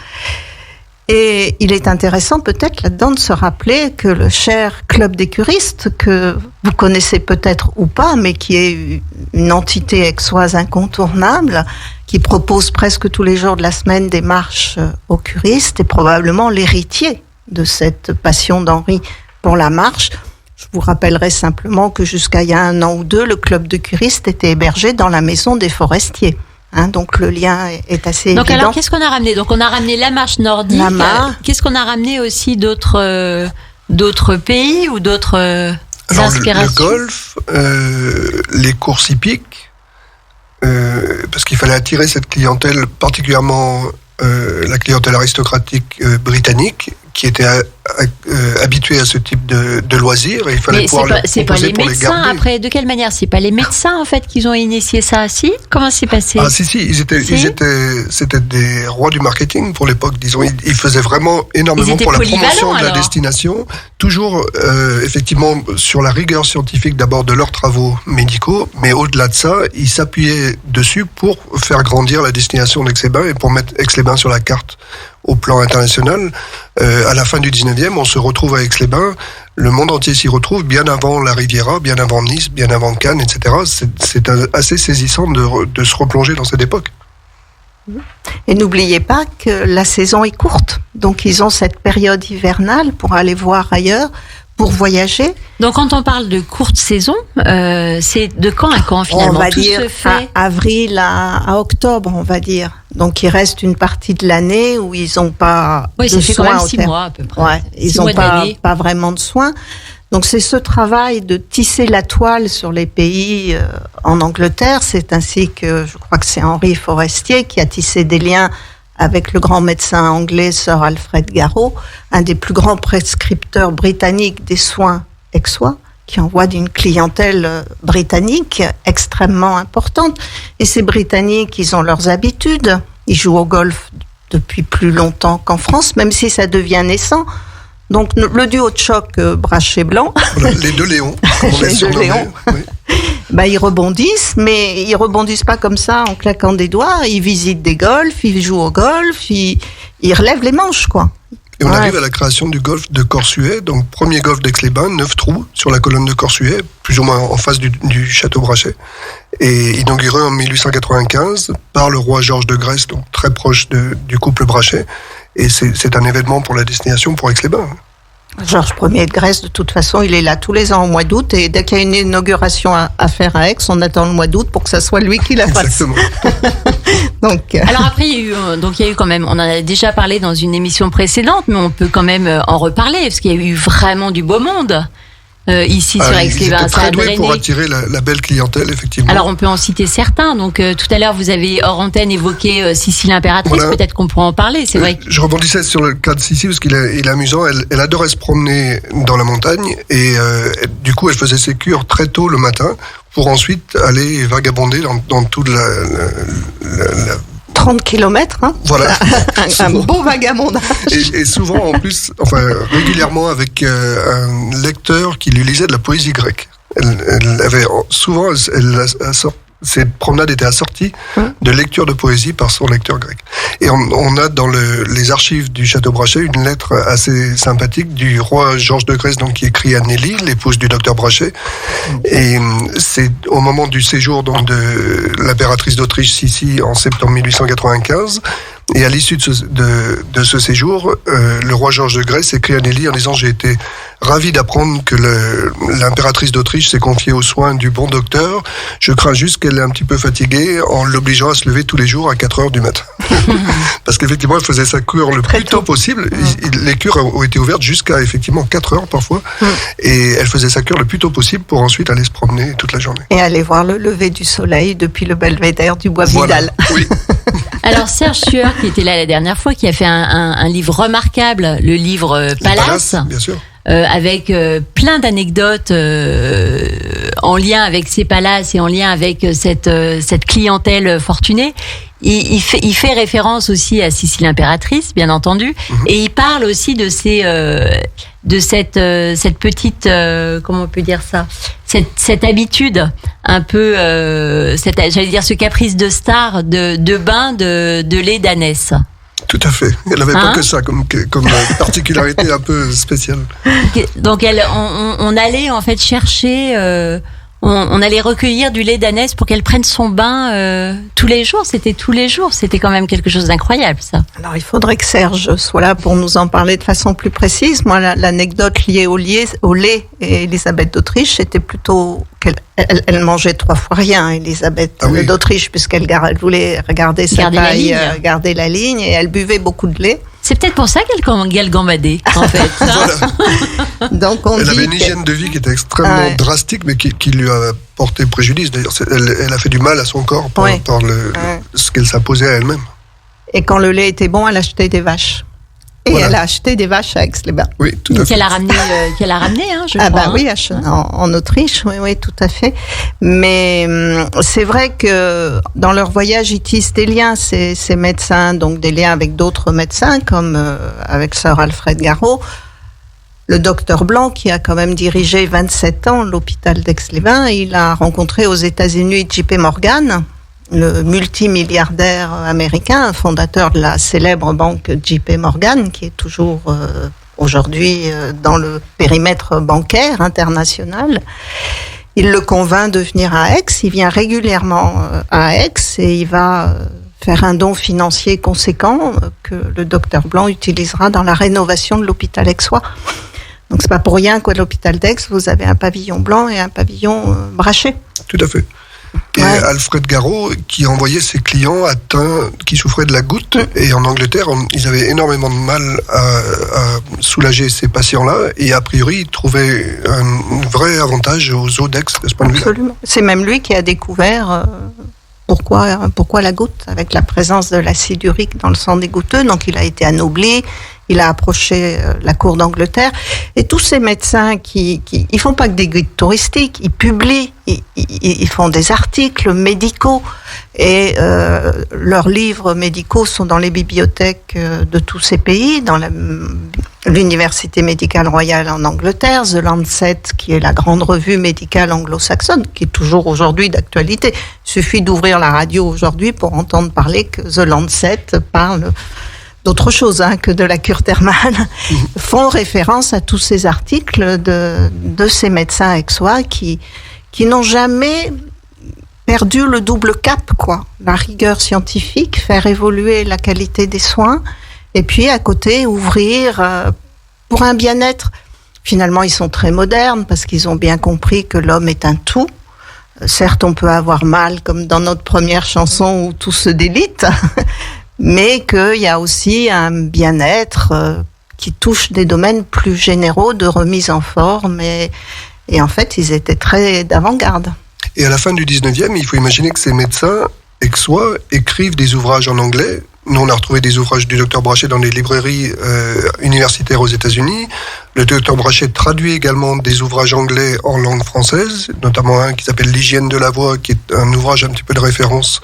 Et il est intéressant peut-être là-dedans de se rappeler que le cher club des curistes, que vous connaissez peut-être ou pas, mais qui est une entité aixoise incontournable, qui propose presque tous les jours de la semaine des marches aux curistes, est probablement l'héritier de cette passion d'Henri pour la marche. Je vous rappellerai simplement que jusqu'à il y a 1 an ou 2, le club de curistes était hébergé dans la maison des forestiers. Donc le lien est assez évident. Donc alors qu'est-ce qu'on a ramené ? Donc on a ramené la marche nordique. Qu'est-ce qu'on a ramené aussi d'autres pays ou d'autres inspirations ? Le golf, les courses hippiques, parce qu'il fallait attirer cette clientèle, particulièrement la clientèle aristocratique britannique, qui était habituée à ce type de loisirs, et il fallait pouvoir les proposer pour les garder. C'est pas les médecins, après, de quelle manière ? C'est pas les médecins, en fait, qui ont initié ça, si ? Comment c'est passé ? Ah, si, c'était des rois du marketing pour l'époque, disons. Ils faisaient vraiment énormément pour la promotion de la destination, toujours, effectivement, sur la rigueur scientifique d'abord de leurs travaux médicaux, mais au-delà de ça, ils s'appuyaient dessus pour faire grandir la destination d'Aix-les-Bains et pour mettre Aix-les-Bains sur la carte au plan international. À la fin du 19e, on se retrouve à Aix-les-Bains, le monde entier s'y retrouve, bien avant la Riviera, bien avant Nice, bien avant Cannes, etc. C'est assez saisissant de se replonger dans cette époque. Et n'oubliez pas que la saison est courte, donc ils ont cette période hivernale pour aller voir ailleurs, pour voyager. Donc quand on parle de courte saison, c'est de quand à quand finalement ? On va dire avril à octobre, on va dire. Donc il reste une partie de l'année où ils n'ont pas de soins. Oui, ça fait quand même 6 mois à peu près. Ouais, ils n'ont pas vraiment de soins. Donc c'est ce travail de tisser la toile sur les pays en Angleterre. C'est ainsi que, je crois que c'est Henri Forestier qui a tissé des liens avec le grand médecin anglais Sir Alfred Garreau, un des plus grands prescripteurs britanniques des soins aixois, qui envoie d'une clientèle britannique extrêmement importante. Et ces Britanniques, ils ont leurs habitudes. Ils jouent au golf depuis plus longtemps qu'en France, même si ça devient naissant. Donc le duo de choc Brachet-Blanc. Voilà, les deux Léons, comme on les surnommait. Oui. Ils rebondissent, mais ils rebondissent pas comme ça en claquant des doigts. Ils visitent des golfs, ils jouent au golf, ils relèvent les manches, quoi. Et on arrive à la création du golfe de Corsuet, donc premier golfe d'Aix-les-Bains, 9 trous sur la colonne de Corsuet, plus ou moins en face du château Brachet, et inauguré en 1895 par le roi Georges de Grèce, donc très proche du couple Brachet, et c'est un événement pour la destination pour Aix-les-Bains. Georges Ier de Grèce, de toute façon, il est là tous les ans au mois d'août, et dès qu'il y a une inauguration à faire à Aix, on attend le mois d'août pour que ça soit lui qui la fasse. Exactement. Donc, alors après, il y a eu quand même, on en a déjà parlé dans une émission précédente, mais on peut quand même en reparler, parce qu'il y a eu vraiment du beau monde. Ici sur Aix-les-Bains. Ils étaient très doués pour attirer la belle clientèle, effectivement. Alors on peut en citer certains. Donc tout à l'heure vous avez hors antenne évoqué Sissi l'impératrice. Voilà. Peut-être qu'on pourra en parler. C'est vrai. Je rebondissais sur le cas de Sissi parce qu'il est amusant. Elle adorait se promener dans la montagne et du coup elle faisait ses cures très tôt le matin pour ensuite aller vagabonder dans toute la 30 kilomètres, hein. Voilà. un beau vagabondage. Et souvent, en plus, régulièrement avec un lecteur qui lui lisait de la poésie grecque. Elle avait souvent, ses promenades étaient assorties de lecture de poésie par son lecteur grec. Et on a dans les archives du château Brachet une lettre assez sympathique du roi Georges de Grèce, donc qui écrit à Nelly, l'épouse du docteur Brachet. Et c'est au moment du séjour donc de l'impératrice d'Autriche Sissi en septembre 1895. Et à l'issue de ce séjour, le roi Georges de Grèce écrit à Nelly en disant « J'ai été ravi d'apprendre que l'impératrice d'Autriche s'est confiée aux soins du bon docteur. Je crains juste qu'elle est un petit peu fatiguée en l'obligeant à se lever tous les jours à 4 heures du matin. » Parce qu'effectivement, elle faisait sa cure le plus tôt possible. Les cures ont été ouvertes jusqu'à effectivement 4 heures parfois. Et elle faisait sa cure le plus tôt possible pour ensuite aller se promener toute la journée. Et aller voir le lever du soleil depuis le belvédère du Bois Vidal. Oui. Alors Serge Sueur, qui était là la dernière fois, qui a fait un livre remarquable, le livre Palace, bien sûr. Avec plein d'anecdotes en lien avec ces palaces et en lien avec cette clientèle fortunée. Il fait référence aussi à Sissi l'impératrice, bien entendu, et il parle aussi de cette petite, comment on peut dire ça, cette habitude un peu, j'allais dire ce caprice de star de bain de lait d'ânesse. Tout à fait. Elle n'avait pas que ça comme particularité un peu spéciale. Donc on allait en fait chercher, on allait recueillir du lait d'ânesse pour qu'elle prenne son bain tous les jours. C'était tous les jours. C'était quand même quelque chose d'incroyable, ça. Alors il faudrait que Serge soit là pour nous en parler de façon plus précise. Moi, l'anecdote liée au lait et Élisabeth d'Autriche, c'était plutôt qu'elle mangeait 3 fois rien, Élisabeth d'Autriche, puisqu'elle voulait regarder sa taille, garder la ligne, et elle buvait beaucoup de lait. C'est peut-être pour ça qu'elle gambadait, en fait. Voilà. Donc elle avait une hygiène de vie qui était extrêmement drastique, mais qui lui a porté préjudice. D'ailleurs, elle a fait du mal à son corps par ce qu'elle s'imposait à elle-même. Et quand le lait était bon, elle achetait des vaches. Et elle a acheté des vaches à Aix-les-Bains. Oui, tout à fait. Qu'elle a ramené, je crois. Oui, en Autriche, oui, tout à fait. Mais c'est vrai que dans leur voyage, ils tissent des liens, ces médecins, donc des liens avec d'autres médecins, comme avec Sir Alfred Garreau. Le docteur Blanc, qui a quand même dirigé 27 ans l'hôpital d'Aix-les-Bains, il a rencontré aux États-Unis JP Morgan, le multimilliardaire américain, fondateur de la célèbre banque JP Morgan, qui est toujours aujourd'hui dans le périmètre bancaire international. Il le convainc de venir à Aix. Il vient régulièrement à Aix et il va faire un don financier conséquent que le docteur Blanc utilisera dans la rénovation de l'hôpital aixois. Donc c'est pas pour rien qu'à l'hôpital d'Aix, vous avez un pavillon blanc et un pavillon Brachet. Tout à fait. Et Alfred Garreau, qui envoyait ses clients atteints, qui souffraient de la goutte. Et en Angleterre, ils avaient énormément de mal à soulager ces patients-là. Et a priori, ils trouvaient un vrai avantage aux eaux d'Aix de ce point de vue-là. Absolument. C'est même lui qui a découvert pourquoi la goutte, avec la présence de l'acide urique dans le sang des goutteux. Donc il a été anobli, il a approché la cour d'Angleterre. Et tous ces médecins ils font pas que des guides touristiques, ils publient, ils font des articles médicaux. Et leurs livres médicaux sont dans les bibliothèques de tous ces pays, dans l'Université médicale royale en Angleterre, The Lancet, qui est la grande revue médicale anglo-saxonne, qui est toujours aujourd'hui d'actualité. Il suffit d'ouvrir la radio aujourd'hui pour entendre parler que The Lancet parle d'autre chose que de la cure thermale, font référence à tous ces articles de ces médecins aixois qui n'ont jamais perdu le double cap, quoi. La rigueur scientifique, faire évoluer la qualité des soins, et puis à côté ouvrir pour un bien-être. Finalement, ils sont très modernes parce qu'ils ont bien compris que l'homme est un tout. Certes, on peut avoir mal, comme dans notre première chanson où tout se délite, mais qu'il y a aussi un bien-être qui touche des domaines plus généraux de remise en forme. Et en fait, ils étaient très d'avant-garde. Et à la fin du 19e, il faut imaginer que ces médecins aixois écrivent des ouvrages en anglais. Nous, on a retrouvé des ouvrages du docteur Brachet dans les librairies universitaires aux États-Unis. Le docteur Brachet traduit également des ouvrages anglais en langue française, notamment un qui s'appelle L'hygiène de la voix, qui est un ouvrage un petit peu de référence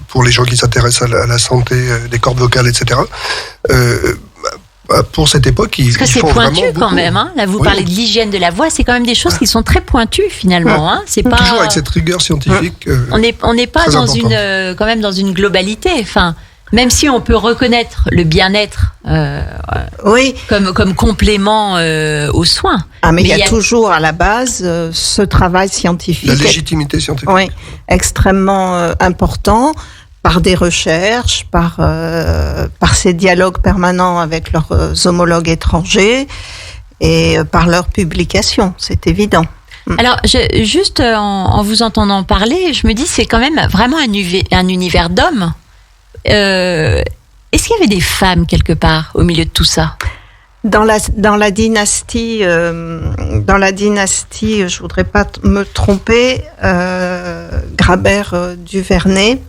pour les gens qui s'intéressent à la santé des cordes vocales, etc. Pour cette époque, ils Parce que font c'est pointu vraiment quand beaucoup. même. Là, vous Oui. parlez de l'hygiène de la voix, c'est quand même des choses qui sont très pointues finalement. C'est pas Toujours avec cette rigueur scientifique. on n'est pas très dans important. quand même dans une globalité. Enfin, même si on peut reconnaître le bien-être Oui. comme complément aux soins. Mais il y il y a a- toujours à la base ce travail scientifique. La légitimité scientifique. Oui, extrêmement important, par des recherches, par ces dialogues permanents avec leurs homologues étrangers et par leurs publications, c'est évident. Alors, juste en vous entendant parler, je me dis c'est quand même vraiment un univers d'hommes. Est-ce qu'il y avait des femmes quelque part au milieu de tout ça? Dans la dynastie, je voudrais pas me tromper, Grabert du Vernet,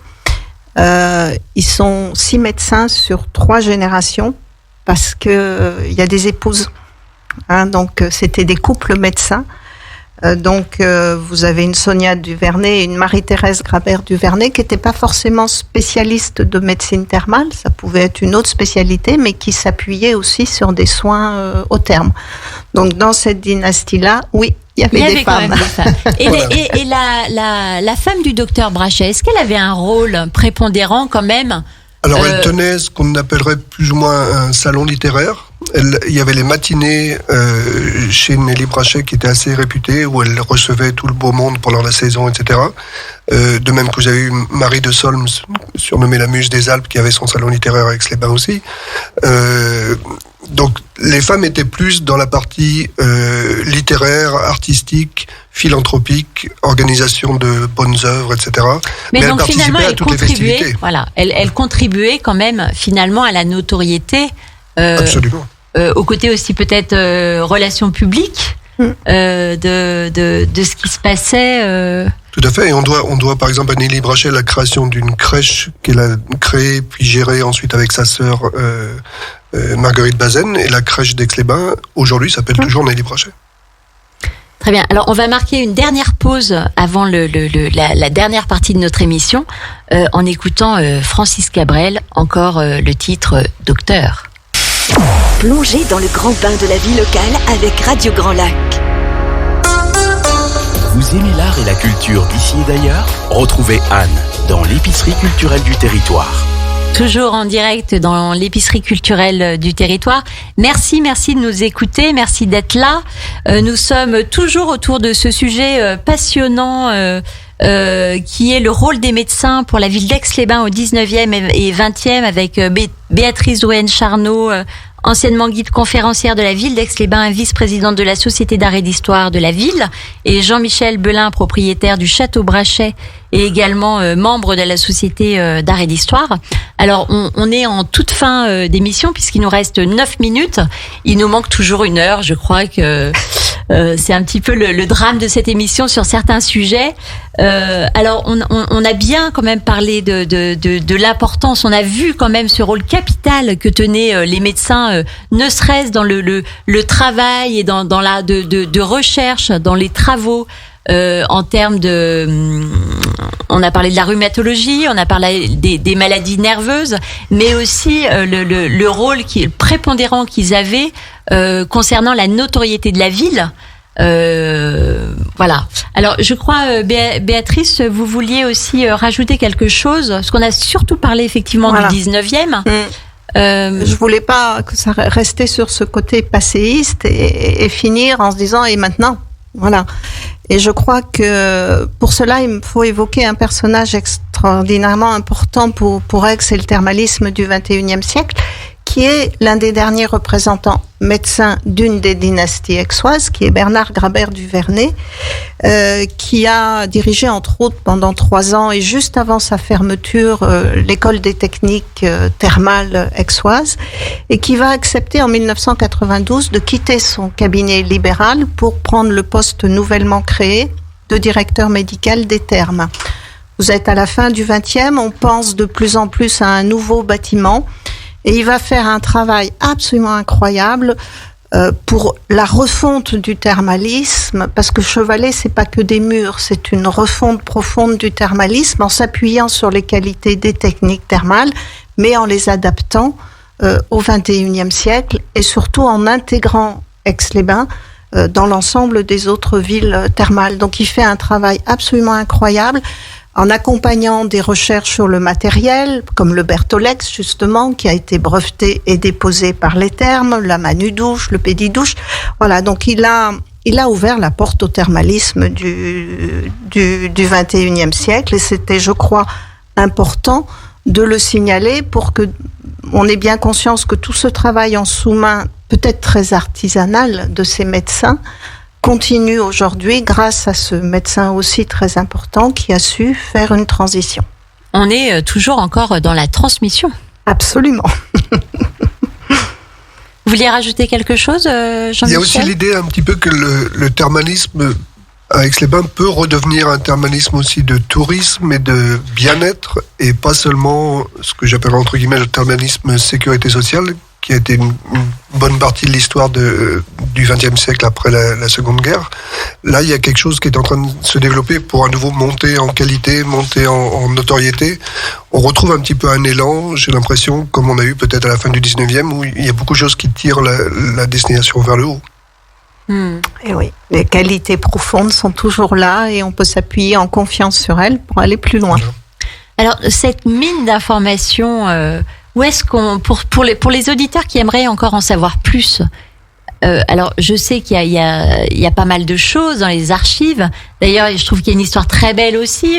ils sont 6 médecins sur 3 générations parce que il y a des épouses, donc c'était des couples médecins. Donc vous avez une Sonia du Vernet et une Marie-Thérèse Grabert du Vernet qui n'étaient pas forcément spécialistes de médecine thermale, ça pouvait être une autre spécialité, mais qui s'appuyaient aussi sur des soins au terme. Donc dans cette dynastie-là, oui, il y avait des quand femmes. même des femmes. Et la femme du docteur Brachet, est-ce qu'elle avait un rôle prépondérant quand même? Alors, elle tenait ce qu'on appellerait plus ou moins un salon littéraire. Il y avait les matinées chez Nelly Brachet qui étaient assez réputées, où elle recevait tout le beau monde pendant la saison, etc. De même que vous avez eu Marie de Solms, surnommée la Muse des Alpes, qui avait son salon littéraire à Aix-les-Bains aussi. Donc, les femmes étaient plus dans la partie littéraire, artistique, philanthropique, organisation de bonnes œuvres, etc. Mais elle donc finalement, participait à elle toutes les contribuait. festivités. Voilà, elle contribuait quand même finalement à la notoriété. Absolument. Au côté aussi peut-être relations publiques de ce qui se passait. Tout à fait, et on doit par exemple à Nelly Brachet la création d'une crèche qu'elle a créée puis gérée ensuite avec sa sœur Marguerite Bazaine, et la crèche d'Aix-les-Bains aujourd'hui s'appelle toujours Nelly Brachet. Très bien. Alors, on va marquer une dernière pause avant la dernière partie de notre émission en écoutant Francis Cabrel, encore le titre Docteur. Plongez dans le grand bain de la vie locale avec Radio Grand Lac. Vous aimez l'art et la culture d'ici et d'ailleurs? Retrouvez Anne dans l'épicerie culturelle du territoire. Toujours en direct dans l'épicerie culturelle du territoire. Merci de nous écouter, merci d'être là. Nous sommes toujours autour de ce sujet passionnant qui est le rôle des médecins pour la ville d'Aix-les-Bains au 19e et 20e avec Béatrice Drouhen-Charnot, anciennement guide conférencière de la ville d'Aix-les-Bains, vice-présidente de la Société d'art et d'histoire de la ville, et Jean-Michel Belin, propriétaire du Château Brachet et également membre de la Société d'art et d'histoire. Alors, on est en toute fin d'émission puisqu'il nous reste 9 minutes. Il nous manque toujours 1 heure. Je crois que c'est un petit peu le drame de cette émission sur certains sujets. Alors, on a bien quand même parlé de l'importance. On a vu quand même ce rôle capital que tenaient les médecins, ne serait-ce dans le travail et dans la de recherche, dans les travaux. En termes on a parlé de la rhumatologie, on a parlé des maladies nerveuses, mais aussi le rôle prépondérant qu'ils avaient concernant la notoriété de la ville. Voilà. Alors, je crois, Béatrice, vous vouliez aussi rajouter quelque chose, parce qu'on a surtout parlé effectivement du 19e. Je voulais pas que ça restait sur ce côté passéiste et finir en se disant et maintenant, voilà. Et je crois que pour cela, il me faut évoquer un personnage extraordinairement important pour Aix et le thermalisme du XXIe siècle, qui est l'un des derniers représentants médecins d'une des dynasties aixoises, qui est Bernard Grabert du Vernet, qui a dirigé entre autres pendant 3 ans et juste avant sa fermeture l'école des techniques thermales aixoises, et qui va accepter en 1992 de quitter son cabinet libéral pour prendre le poste nouvellement créé de directeur médical des thermes. Vous êtes à la fin du XXe, on pense de plus en plus à un nouveau bâtiment. Et il va faire un travail absolument incroyable pour la refonte du thermalisme, parce que Chevalet, c'est pas que des murs, c'est une refonte profonde du thermalisme en s'appuyant sur les qualités des techniques thermales, mais en les adaptant au XXIe siècle et surtout en intégrant Aix-les-Bains dans l'ensemble des autres villes thermales. Donc il fait un travail absolument incroyable, en accompagnant des recherches sur le matériel, comme le Bertolex, justement, qui a été breveté et déposé par les thermes, la Manudouche, le Pédidouche. Voilà, donc il a ouvert la porte au thermalisme du XXIe siècle, et c'était, je crois, important de le signaler pour que on ait bien conscience que tout ce travail en sous-main, peut-être très artisanal, de ces médecins, continue aujourd'hui grâce à ce médecin aussi très important qui a su faire une transition. On est toujours encore dans la transmission. Absolument. Vous vouliez rajouter quelque chose, Jean-Michel ? Il y a aussi l'idée un petit peu que le thermalisme à Aix-les-Bains peut redevenir un thermalisme aussi de tourisme et de bien-être, et pas seulement ce que j'appelle entre guillemets le thermalisme sécurité sociale, qui a été une bonne partie de l'histoire du XXe siècle après la Seconde Guerre. Là, il y a quelque chose qui est en train de se développer pour à nouveau monter en qualité, monter en notoriété. On retrouve un petit peu un élan, j'ai l'impression, comme on a eu peut-être à la fin du XIXe, où il y a beaucoup de choses qui tirent la destination vers le haut. Et oui, les qualités profondes sont toujours là et on peut s'appuyer en confiance sur elles pour aller plus loin. Alors, cette mine d'informations... où est-ce qu'on pour les auditeurs qui aimeraient encore en savoir plus, alors je sais qu'il y a pas mal de choses dans les archives. D'ailleurs, je trouve qu'il y a une histoire très belle aussi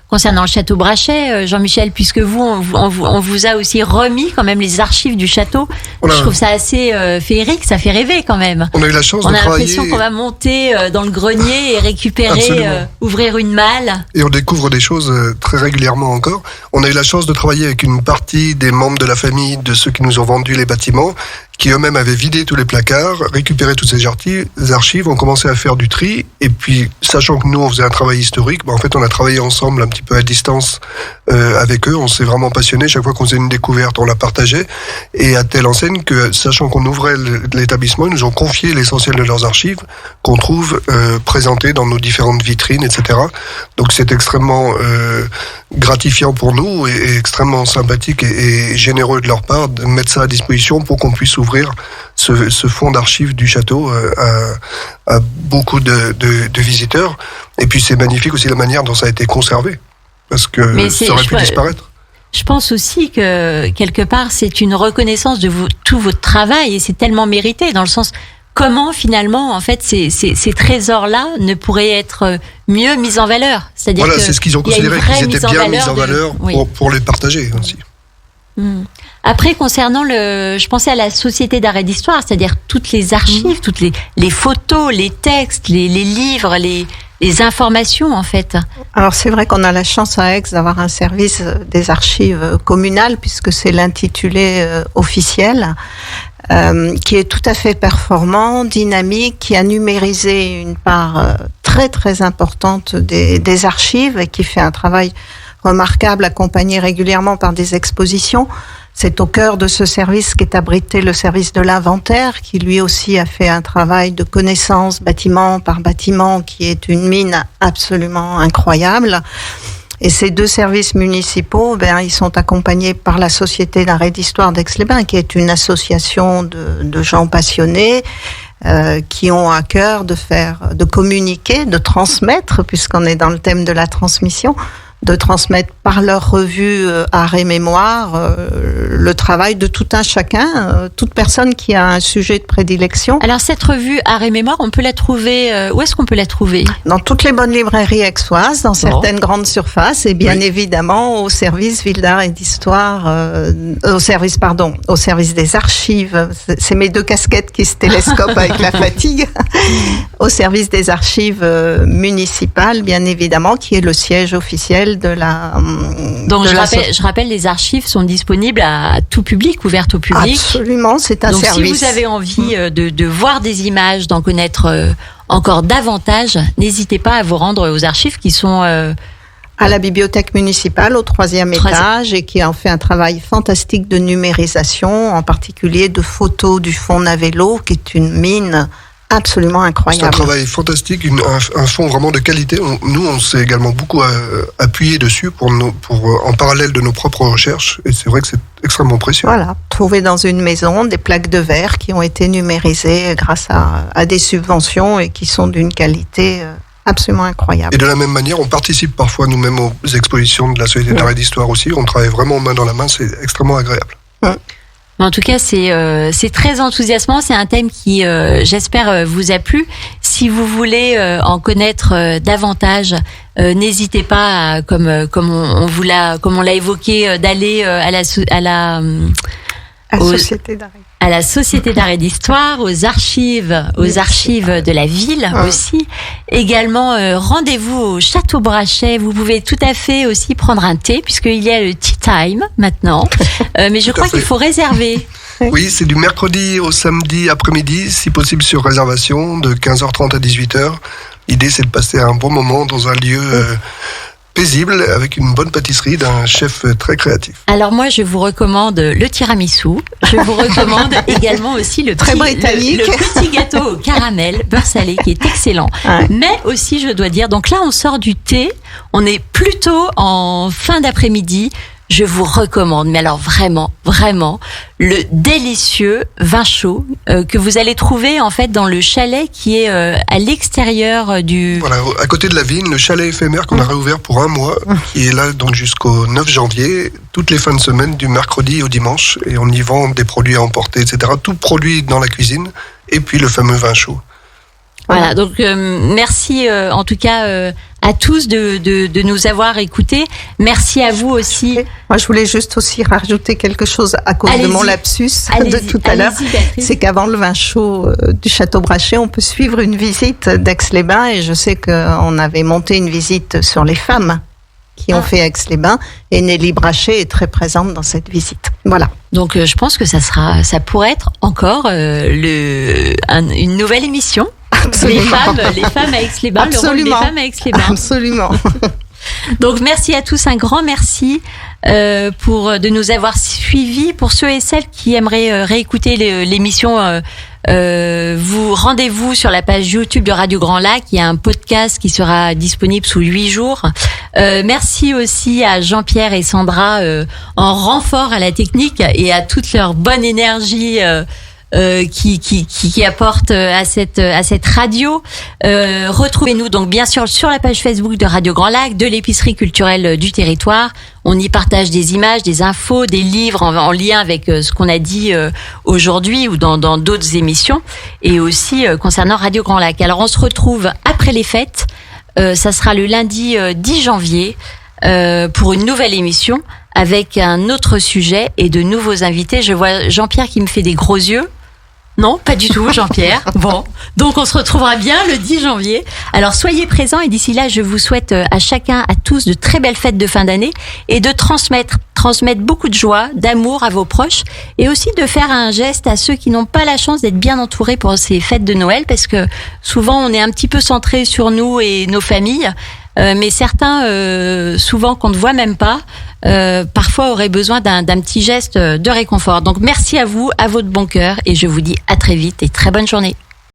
concernant le château Brachet, Jean-Michel, puisque on vous a aussi remis quand même les archives du château. Je trouve ça assez féerique, ça fait rêver quand même. On a eu la chance de travailler. On a l'impression qu'on va monter dans le grenier et récupérer, ouvrir une malle. Et on découvre des choses très régulièrement encore. On a eu la chance de travailler avec une partie des membres de la famille de ceux qui nous ont vendu les bâtiments, qui eux-mêmes avaient vidé tous les placards, récupéré toutes ces archives, ont commencé à faire du tri, et puis, sachant que nous, on faisait un travail historique, en fait, on a travaillé ensemble un petit peu à distance avec eux, on s'est vraiment passionnés, chaque fois qu'on faisait une découverte, on la partageait, et à telle enseigne que, sachant qu'on ouvrait l'établissement, ils nous ont confié l'essentiel de leurs archives, qu'on trouve présentées dans nos différentes vitrines, etc. Donc c'est extrêmement gratifiant pour nous, et extrêmement sympathique et généreux de leur part de mettre ça à disposition pour qu'on puisse ouvrir ce fonds d'archives du château à beaucoup de visiteurs. Et puis c'est magnifique aussi la manière dont ça a été conservé, parce que ça aurait pu disparaître. Je pense aussi que quelque part c'est une reconnaissance de tout votre travail, et c'est tellement mérité dans le sens comment finalement en fait ces trésors-là ne pourraient être mieux mis en valeur. C'est-à-dire c'est ce qu'ils ont considéré qu'ils étaient bien mis en valeur pour les partager aussi. Après, concernant je pensais à la Société d'art et d'histoire, c'est-à-dire toutes les archives, toutes les photos, les textes, les livres, les informations en fait. Alors c'est vrai qu'on a la chance à Aix d'avoir un service des archives communales, puisque c'est l'intitulé officiel, qui est tout à fait performant, dynamique, qui a numérisé une part très très importante des archives et qui fait un travail remarquable, accompagné régulièrement par des expositions. C'est au cœur de ce service qu'est abrité le service de l'inventaire, qui lui aussi a fait un travail de connaissance bâtiment par bâtiment, qui est une mine absolument incroyable. Et ces deux services municipaux, ils sont accompagnés par la Société d'art et d'histoire d'Aix-les-Bains, qui est une association de gens passionnés, qui ont à cœur de communiquer, de transmettre, puisqu'on est dans le thème de la transmission, de transmettre par leur revue Art et Mémoire le travail de tout un chacun, toute personne qui a un sujet de prédilection. Alors cette revue Art et Mémoire, on peut la trouver, où est-ce qu'on peut la trouver ? Dans toutes les bonnes librairies aixoises, dans certaines grandes surfaces, et bien évidemment au service Ville d'Art et d'Histoire, au service des archives. C'est mes deux casquettes qui se télescopent avec la fatigue. Au service des archives municipales, bien évidemment, qui est le siège officiel de la... Donc je rappelle, les archives sont disponibles à tout public, ouvertes au public. Absolument, c'est un service. Donc si vous avez envie de voir des images, d'en connaître encore davantage, n'hésitez pas à vous rendre aux archives qui sont... à la bibliothèque municipale au 3e étage, et qui en fait un travail fantastique de numérisation, en particulier de photos du fonds Navello, qui est une mine absolument incroyable. C'est un travail fantastique, un fonds vraiment de qualité. On s'est également beaucoup appuyé dessus pour en parallèle de nos propres recherches, et c'est vrai que c'est extrêmement précieux. Voilà, trouvé dans une maison des plaques de verre qui ont été numérisées grâce à des subventions et qui sont d'une qualité absolument incroyable. Et de la même manière, on participe parfois nous-mêmes aux expositions de la Société d'art et d'histoire aussi. On travaille vraiment main dans la main, c'est extrêmement agréable. En tout cas, c'est très enthousiasmant. C'est un thème qui, j'espère, vous a plu. Si vous voulez en connaître davantage, n'hésitez pas, comme on l'a évoqué, d'aller à la Société d'art et d'histoire, aux archives de la ville aussi. Également, rendez-vous au Château Brachet. Vous pouvez tout à fait aussi prendre un thé, puisqu'il y a le tea time maintenant. Mais je crois qu'il faut réserver. Oui, c'est du mercredi au samedi après-midi, si possible sur réservation, de 15h30 à 18h. L'idée, c'est de passer un bon moment dans un lieu paisible, avec une bonne pâtisserie d'un chef très créatif. Alors moi, je vous recommande le tiramisu. Je vous recommande également aussi le petit gâteau au caramel, beurre salé, qui est excellent. Ouais. Mais aussi, je dois dire, donc là, on sort du thé. On est plutôt en fin d'après-midi. Je vous recommande, mais alors vraiment, vraiment, le délicieux vin chaud que vous allez trouver en fait dans le chalet qui est à l'extérieur du... Voilà, à côté de la vigne, le chalet éphémère qu'on a réouvert pour 1 mois, qui est là donc jusqu'au 9 janvier, toutes les fins de semaine, du mercredi au dimanche, et on y vend des produits à emporter, etc. Tout produit dans la cuisine, et puis le fameux vin chaud. Voilà, donc merci en tout cas à tous de nous avoir écoutés. Merci à vous aussi. Moi, je voulais juste aussi rajouter quelque chose à cause de mon lapsus de tout à l'heure. C'est qu'avant le vin chaud du Château Brachet, on peut suivre une visite d'Aix-les-Bains, et je sais qu'on avait monté une visite sur les femmes qui ont fait Aix-les-Bains, et Nelly Brachet est très présente dans cette visite. Voilà. Donc je pense que ça pourrait être encore une nouvelle émission. Absolument. Les femmes à Aix-les-Bains, le rôle des femmes à Aix-les-Bains. Absolument. Donc merci à tous, un grand merci de nous avoir suivis. Pour ceux et celles qui aimeraient réécouter l'émission, vous rendez-vous sur la page YouTube de Radio Grand Lac. Il y a un podcast qui sera disponible sous 8 jours. Merci aussi à Jean-Pierre et Sandra en renfort à la technique et à toute leur bonne énergie qui apporte à cette radio. Retrouvez-nous donc bien sûr sur la page Facebook de Radio Grand Lac, de l'épicerie culturelle du territoire. On y partage des images, des infos, des livres en lien avec ce qu'on a dit aujourd'hui ou dans d'autres émissions, et aussi concernant Radio Grand Lac. Alors on se retrouve après les fêtes. Ça sera le lundi 10 janvier pour une nouvelle émission avec un autre sujet et de nouveaux invités. Je vois Jean-Pierre qui me fait des gros yeux. Non, pas du tout, Jean-Pierre. Bon, donc on se retrouvera bien le 10 janvier. Alors soyez présents et d'ici là, je vous souhaite à chacun, à tous, de très belles fêtes de fin d'année et de transmettre beaucoup de joie, d'amour à vos proches et aussi de faire un geste à ceux qui n'ont pas la chance d'être bien entourés pour ces fêtes de Noël, parce que souvent on est un petit peu centré sur nous et nos familles, mais certains, souvent qu'on ne voit même pas, parfois auraient besoin d'un petit geste de réconfort. Donc merci à vous, à votre bon cœur, et je vous dis à très vite et très bonne journée.